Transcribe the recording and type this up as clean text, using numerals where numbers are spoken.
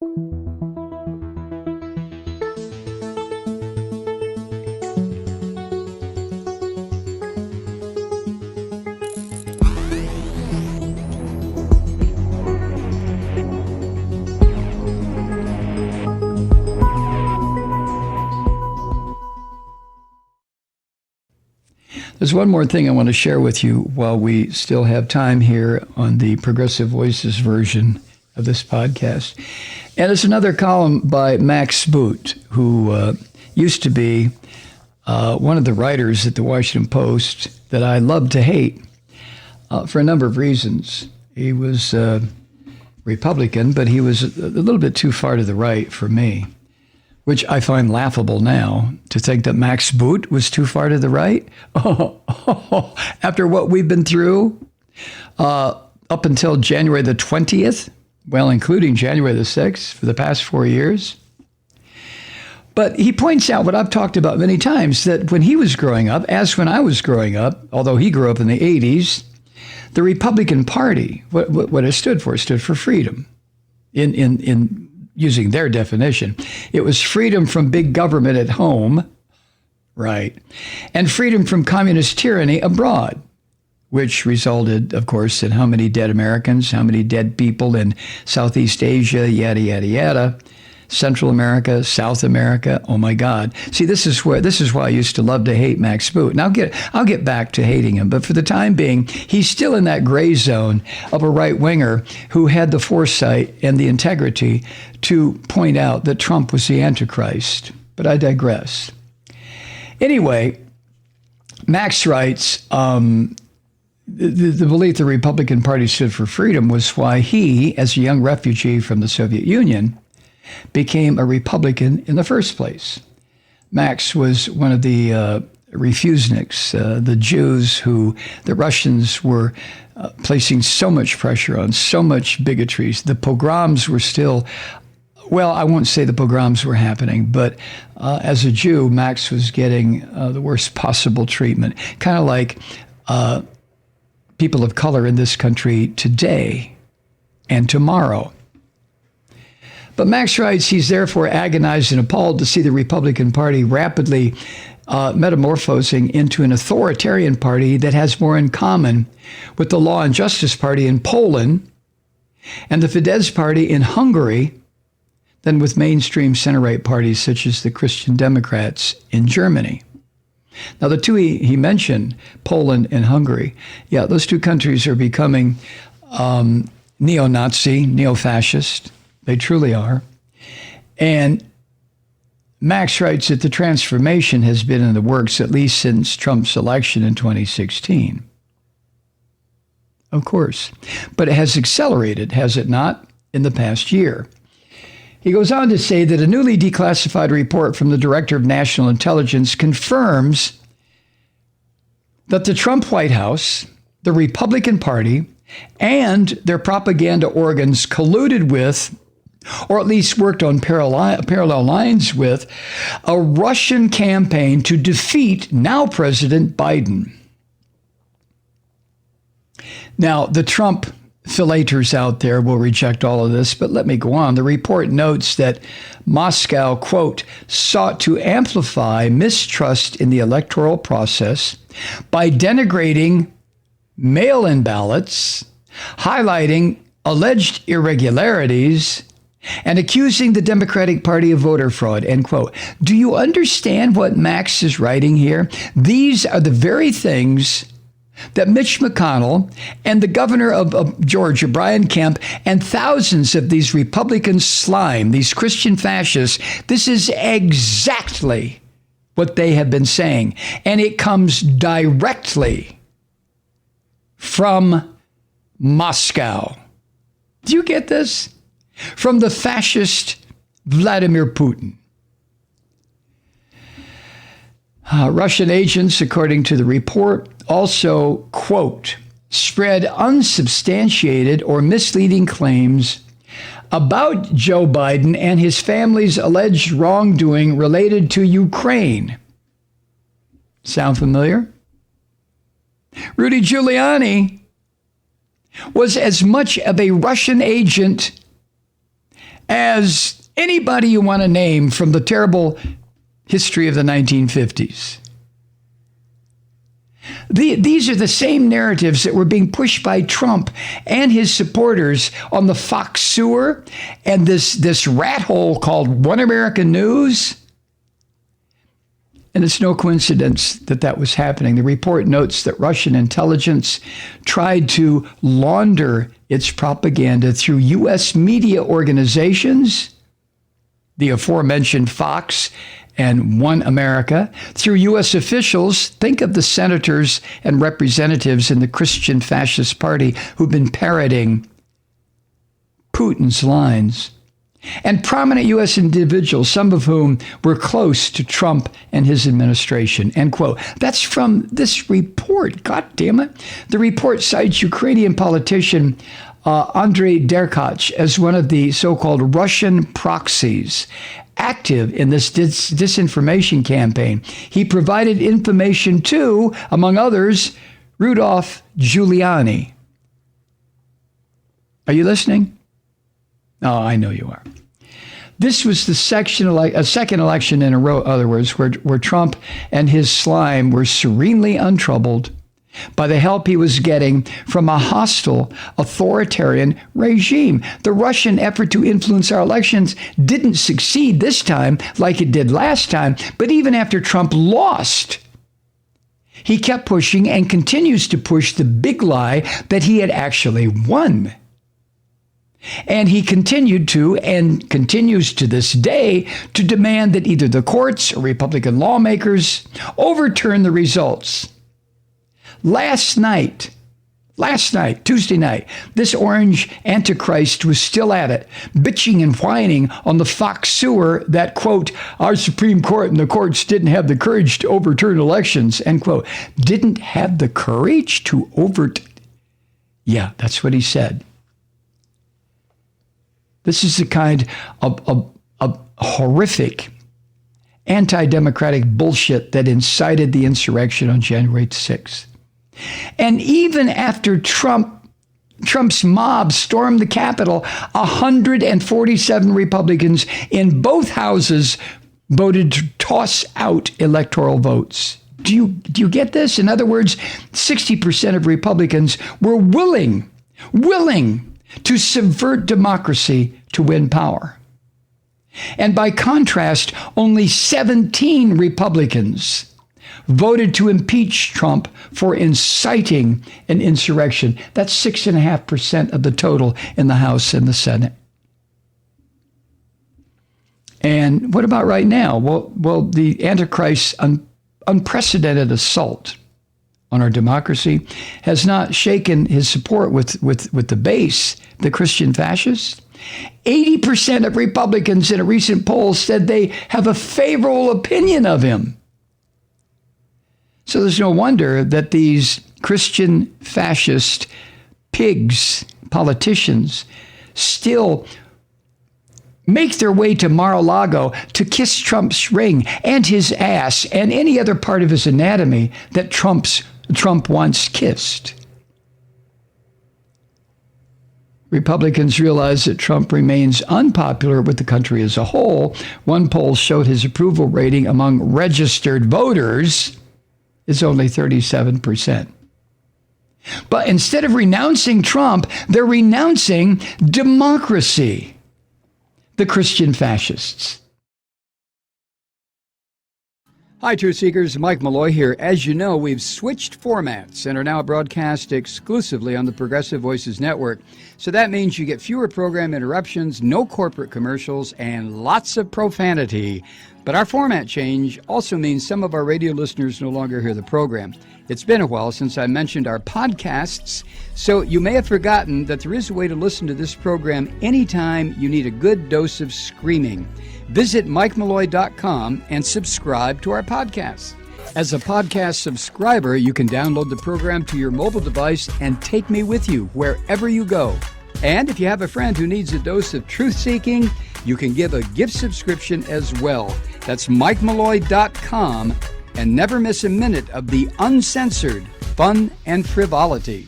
There's one more thing I want to share with you while we still have time here on the Progressive Voices version of this podcast. And it's another column by Max Boot, who used to be one of the writers at the Washington Post that I love to hate for a number of reasons. He was Republican, but he was a little bit too far to the right for me, which I find laughable now to think that Max Boot was too far to the right. After what we've been through up until January the 20th, well, including January the 6th for the past 4 years. But he points out what I've talked about many times, that when he was growing up, as when I was growing up, although he grew up in the 80s, the Republican Party, what it stood for freedom. In using their definition, it was freedom from big government at home, right, and freedom from communist tyranny abroad, which resulted, of course, in how many dead Americans, how many dead people in Southeast Asia, yada, yada, yada, Central America, South America. Oh my God. See, this is why I used to love to hate Max Boot. And I'll get back to hating him. But for the time being, he's still in that gray zone of a right winger who had the foresight and the integrity to point out that Trump was the Antichrist. But I digress. Anyway, Max writes, the belief the Republican Party stood for freedom was why he, as a young refugee from the Soviet Union, became a Republican in the first place. Max was one of the refuseniks, the Jews who the Russians were placing so much pressure on, so much bigotry. The pogroms were still, well, I won't say the pogroms were happening, but as a Jew, Max was getting the worst possible treatment, kind of like people of color in this country today and tomorrow. But Max writes he's therefore agonized and appalled to see the Republican Party rapidly metamorphosing into an authoritarian party that has more in common with the Law and Justice Party in Poland and the Fidesz Party in Hungary than with mainstream center-right parties such as the Christian Democrats in Germany. Now, the two he mentioned, Poland and Hungary, yeah, those two countries are becoming neo-Nazi, neo-fascist. They truly are. And Max writes that the transformation has been in the works at least since Trump's election in 2016. Of course. But it has accelerated, has it not, in the past year. He goes on to say that a newly declassified report from the Director of National Intelligence confirms that the Trump White House, the Republican Party, and their propaganda organs colluded with, or at least worked on parallel lines with, a Russian campaign to defeat now President Biden. Now, the Trump philaters out there will reject all of this, but let me go on. The report notes that Moscow, quote, sought to amplify mistrust in the electoral process by denigrating mail-in ballots, highlighting alleged irregularities, and accusing the Democratic Party of voter fraud, end quote. Do you understand what Max is writing here? These are the very things that Mitch McConnell and the governor of Georgia, Brian Kemp, and thousands of these Republican slime, these Christian fascists, this is exactly what they have been saying. And it comes directly from Moscow. Do you get this? From the fascist Vladimir Putin. Russian agents, according to the report, also, quote, spread unsubstantiated or misleading claims about Joe Biden and his family's alleged wrongdoing related to Ukraine. Sound familiar? Rudy Giuliani was as much of a Russian agent as anybody you want to name from the terrible history of the 1950s. These are the same narratives that were being pushed by Trump and his supporters on the Fox sewer and this rat hole called One American News. And it's no coincidence that that was happening. The report notes that Russian intelligence tried to launder its propaganda through U.S. media organizations, the aforementioned Fox and One America, through U.S. officials. Think of the senators and representatives in the Christian Fascist Party who've been parroting Putin's lines, and prominent U.S. individuals, some of whom were close to Trump and his administration, end quote. That's from this report. God damn it. The report cites Ukrainian politician Andrei Derkach as one of the so-called Russian proxies active in this disinformation campaign. He provided information to, among others, Rudolph Giuliani. Are you listening? Oh, I know you are. This was a second election in a row, in other words, where Trump and his slime were serenely untroubled by the help he was getting from a hostile, authoritarian regime. The Russian effort to influence our elections didn't succeed this time like it did last time, but even after Trump lost, he kept pushing and continues to push the big lie that he had actually won. And he continued to, and continues to this day, to demand that either the courts or Republican lawmakers overturn the results. Last night, Tuesday night, this orange antichrist was still at it, bitching and whining on the Fox sewer that, quote, our Supreme Court and the courts didn't have the courage to overturn elections, end quote. Didn't have the courage to Yeah, that's what he said. This is the kind of horrific anti-democratic bullshit that incited the insurrection on January 6th. And even after Trump's mob stormed the Capitol, 147 Republicans in both houses voted to toss out electoral votes. Do you get this? In other words, 60% of Republicans were willing to subvert democracy to win power. And by contrast, only 17 Republicans voted to impeach Trump for inciting an insurrection. That's 6.5% of the total in the House and the Senate. And what about right now? Well, the Antichrist's unprecedented assault on our democracy has not shaken his support with the base, the Christian fascists. 80% of Republicans in a recent poll said they have a favorable opinion of him. So there's no wonder that these Christian fascist pigs, politicians, still make their way to Mar-a-Lago to kiss Trump's ring and his ass and any other part of his anatomy that Trump once kissed. Republicans realize that Trump remains unpopular with the country as a whole. One poll showed his approval rating among registered voters is only 37%. But instead of renouncing Trump, they're renouncing democracy, the Christian fascists. Hi, Truth Seekers. Mike Malloy here. As you know, we've switched formats and are now broadcast exclusively on the Progressive Voices Network. So that means you get fewer program interruptions, no corporate commercials, and lots of profanity. But our format change also means some of our radio listeners no longer hear the program. It's been a while since I mentioned our podcasts, so you may have forgotten that there is a way to listen to this program anytime you need a good dose of screaming. Visit MikeMalloy.com and subscribe to our podcast. As a podcast subscriber, you can download the program to your mobile device and take me with you wherever you go. And if you have a friend who needs a dose of truth-seeking, you can give a gift subscription as well. That's MikeMalloy.com, and never miss a minute of the uncensored fun and frivolity.